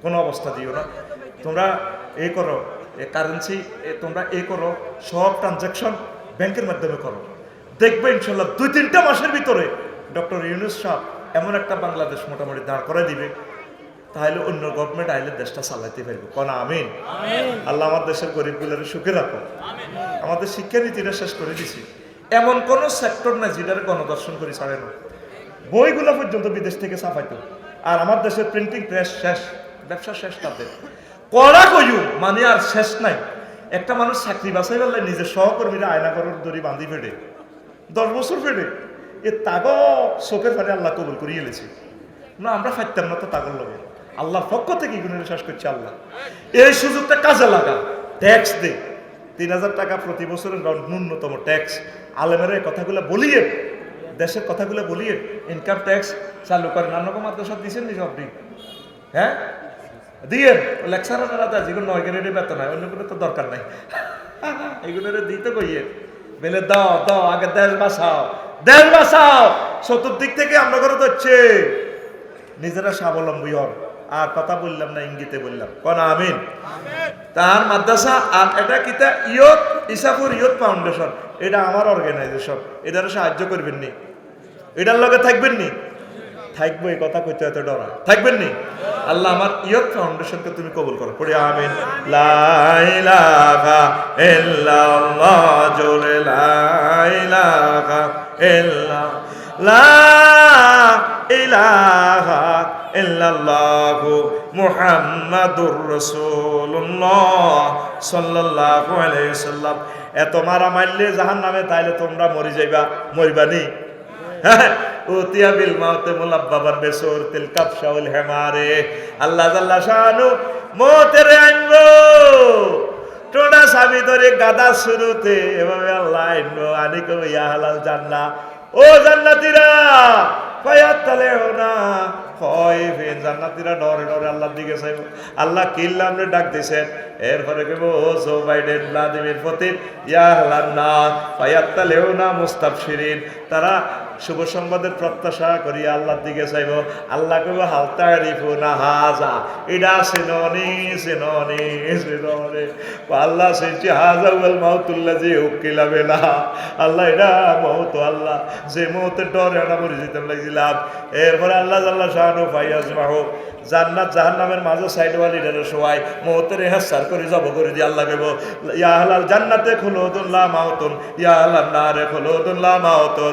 কোনো অবস্থা দিও না। তোমরা এ করো, কারেন্সি তোমরা করো, সব ট্রানজাকশন ব্যাংকের মাধ্যমে করো। দেখবে ইনশাল্লাহ 2-3টা মাসের ভিতরে ডক্টর ইউনূস সাহেব এমন একটা বাংলাদেশ মোটামুটি দাঁড় করে দিবে, তাহলে অন্য গভর্নমেন্ট আইলে দেশটা চালাইতে পারবে। কোন আমিন। আল্লাহ আমার দেশের গরিবগুলোর সুখে রাখো। আমাদের শিক্ষানীতিটা শেষ করে দিছি, এমন কোন সেক্টর নাই যেটার গণদর্শন করে ছাড়ে না। বইগুলো পর্যন্ত বিদেশ থেকে ছাপাইতো, আর আমার দেশের প্রিন্টিং প্রেস শেষ, ব্যবসা শেষ তাদের। কড়া কইউ মানে আর শেষ নাই। একটা মানুষ চাকরি বাছাই করলে নিজের সহকর্মীরা আয়নাগরের দড়ি বাঁধি ফেটে 10 বছর ফেটে, এ তাগ চোখের ফারে আল্লাহ কবুল করিয়ে এলেছি না। আমরা ফাইতাম না তো তাগর লগে, আল্লাহর পক্ষ থেকে এগুলো শেষ করছে আল্লাহ। এই সুযোগটা কাজে লাগা, ট্যাক্স দে। 3000 টাকা প্রতি বছরের ন্যূনতম ট্যাক্স। আলেমের এই কথাগুলো বলিয়ে, দেশের কথাগুলো বলিয়ে ইনকাম ট্যাক্স চালু করেন। আপনাকে মাদ্রাসা দিচ্ছেন নি সব দিন? হ্যাঁ দিয়ে লেকচারাররা দেয়, যেগুলো 9 গ্রেডে বেতন হয়, অন্য কোনো তো দরকার নাই। এগুলো দিতে কইয়ে বেলে দাও দাও, আগে দেশ বাঁচাও, দেশ বাঁচাও। চতুর্দিক থেকে আমরা করে ধরছে, নিজেরা স্বাবলম্বী হন। আর কথা বললাম না, ইঙ্গিতে বললাম। কোন আমিন। তার মাদ্রাসা আর এটা কিতা ইয়ত ইসাফুর ইয়ত ফাউন্ডেশন, এটা আমার অর্গানাইজেশন। এটারও সাহায্য করবেন নি, এটার লগে থাকবেন নি? থাকবো, এই কথা কইতে এত ডরা থাকবেন নি? আল্লাহ আমার ইয়ত ফাউন্ডেশনকে তুমি কবুল করো, পড়ি আমিন। লা ইলাহা ইল্লাল্লাহ, জোরে লা ইলাহা ইল্লাল্লাহ, লা ইলাহা ইল্লাল্লাহু মুহাম্মাদুর রাসূলুল্লাহ সাল্লাল্লাহু আলাইহি ওয়াসাল্লাম। এত মারা মারলে জাহান্নামে, তাইলে তোমরা মরি যাইবা, মরিবানি? উতিয়া বিল মাউতে মুলাব্বাবান বিসুরতিল কাফশাউল হিমারে। আল্লাহ জাল্লা শানু মওতের আনবো টোডা সাবি ধরে গাদা শুরুতে, এভাবে আল্লাহ আনবো, আনি কো ইয়া হালাল জান্নাহ। ও জান্নাতীরা ফায়াতালেও না, হয় ফেন জান্নাতীরা ডরে ডরে আল্লাহর দিকে চাইবো। আল্লাহ কিল্লাম রে ডাক দিছেন, এরপরে কেব ও জো বাইডেন ভ্লাদিমির পুতিন ইয়া হালাল না ফায়াতালেও না মুস্তাবশিরিন। তারা শুভ সংবাদের প্রত্যাশা করি আল্লাহর দিকে চাইব। আল্লাহ কইব হাল তারিফুনা হাজা, এটা সিননি সিননি সিননি। আল্লাহ সেটি হাজা ওয়াল মাউতুল্লাজি উকিলা বেলা। আল্লাহ এটা মওত, আল্লাহ যে মওতের ডরে আমরা মরে যেতে লাগছিলাম। এরপরে আল্লাহ জাল্লা শানু ফায়াজমাহু জান্নাত জাহান্নামের মাঝে সাইডওয়ালিটারে শোয়াই মওতের ইহসার করে জব করে দিয়ে আল্লাহ কইব ইয়া আহলাল জান্নাতে খুলুদুন লা মাউতুন, ইয়া আহলান নারে খুলুদুন লা মাউতুন।